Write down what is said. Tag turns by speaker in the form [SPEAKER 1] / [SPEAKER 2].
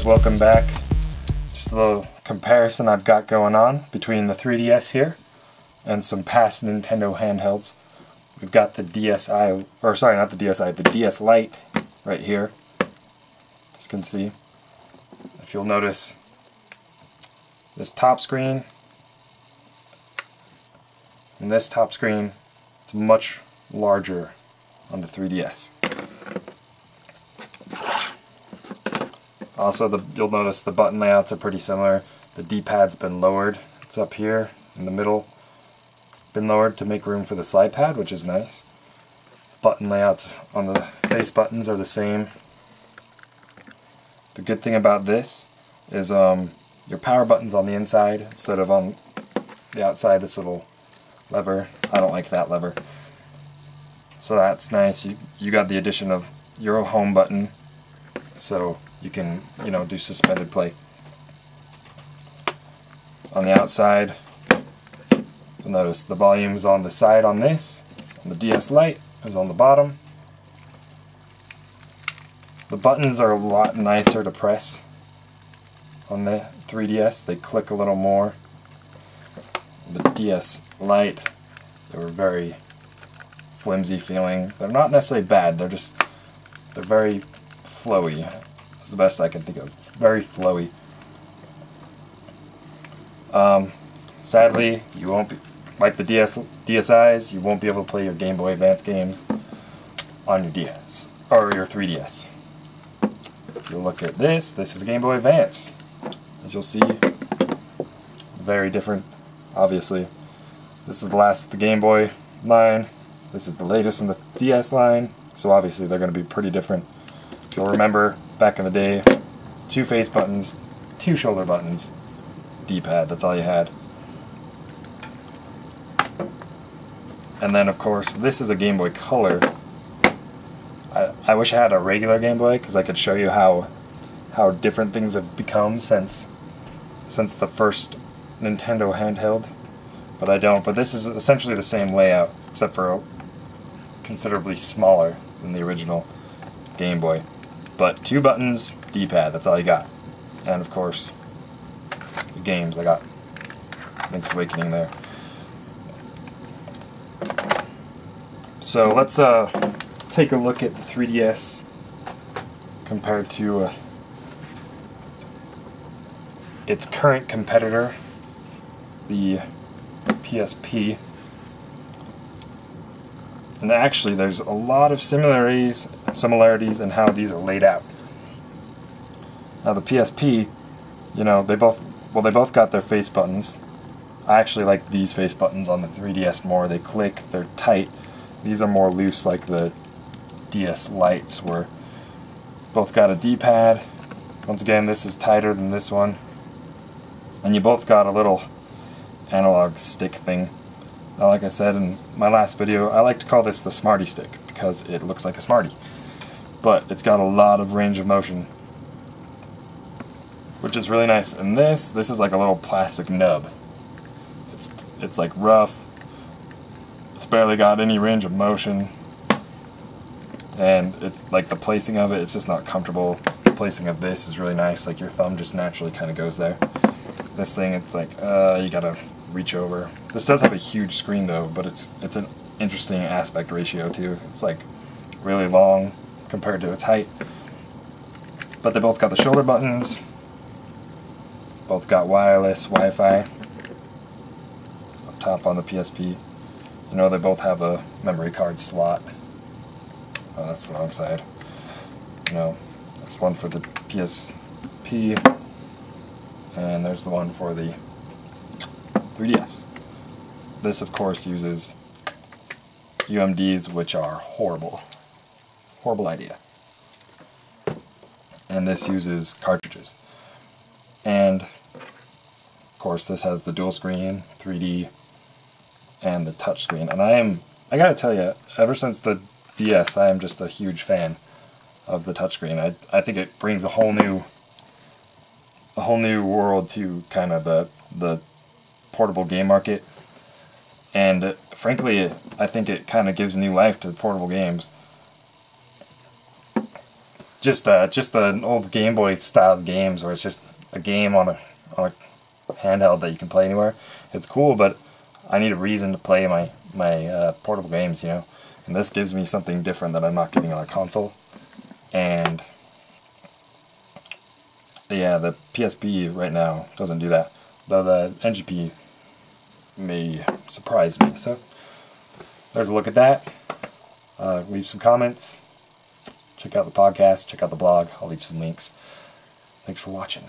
[SPEAKER 1] guys, welcome back. Just a little comparison I've got going on between the 3DS here and some past Nintendo handhelds. We've got the DSi, or sorry, not the DSi, the DS Lite right here. As you can see, if you'll notice, this top screen and this top screen, it's much larger on the 3DS. Also, you'll notice the button layouts are pretty similar. The D-pad's been lowered. It's up here in the middle. It's been lowered to make room for the slide pad, which is nice. Button layouts on the face buttons are the same. The good thing about this is your power button's on the inside instead of on the outside, this little lever. I don't like that lever. So that's nice. You got the addition of your home button, so you can, do suspended play. On the outside, you'll notice the volume's on the side on this, and the DS Lite is on the bottom. The buttons are a lot nicer to press on the 3DS. They click a little more. The DS Lite, they were very flimsy feeling. They're not necessarily bad, they're very flowy. That's the best I can think of. Very flowy. Sadly, you won't be, like the DSi's, you won't be able to play your Game Boy Advance games on your DS, or your 3DS. If you look at this is a Game Boy Advance. As you'll see, very different, obviously. This is the last of the Game Boy line. This is the latest in the DS line, so obviously they're going to be pretty different. If you'll remember, back in the day, 2 face buttons, 2 shoulder buttons, D-pad, that's all you had. And then of course, this is a Game Boy Color. I wish I had a regular Game Boy, because I could show you how different things have become since the first Nintendo handheld, but I don't. But this is essentially the same layout, except for considerably smaller than the original Game Boy. But 2 buttons, D-pad, that's all you got. And of course, the games, I got Link's Awakening there. So let's take a look at the 3DS compared to its current competitor, the PSP. And actually, there's a lot of similarities in how these are laid out. Now the PSP, they both got their face buttons. I actually like these face buttons on the 3DS more. They click, they're tight. These are more loose, like the DS Lites were. Both got a D-pad. Once again, this is tighter than this one. And you both got a little analog stick thing. Now, like I said in my last video, I like to call this the Smarty Stick because it looks like a Smartie. But it's got a lot of range of motion, which is really nice. And this is like a little plastic nub. It's like rough. It's barely got any range of motion. And it's like the placing of it's just not comfortable. The placing of this is really nice. Like your thumb just naturally kind of goes there. This thing, it's like, you gotta reach over. This does have a huge screen though, but it's an interesting aspect ratio too. It's like really long compared to its height. But they both got the shoulder buttons. Both got wireless Wi-Fi up top on the PSP. They both have a memory card slot. Oh, that's the wrong side. There's one for the PSP, and there's the one for the 3DS. This, of course, uses UMDs, which are horrible. Horrible idea. And this uses cartridges. And, of course, this has the dual screen, 3D, and the touch screen. And I gotta tell you, ever since the DS, I am just a huge fan of the touchscreen. I think it brings a whole new world to kind of the portable game market, and frankly, I think it kind of gives new life to portable games. just the old Game Boy style games where it's just a game on a handheld that you can play anywhere. It's cool, but I need a reason to play my portable games, you know. And this gives me something different that I'm not getting on a console. And yeah, the PSP right now doesn't do that, though the NGP may surprise me. So there's a look at that. Leave some comments. Check out the podcast. Check out the blog. I'll leave some links. Thanks for watching.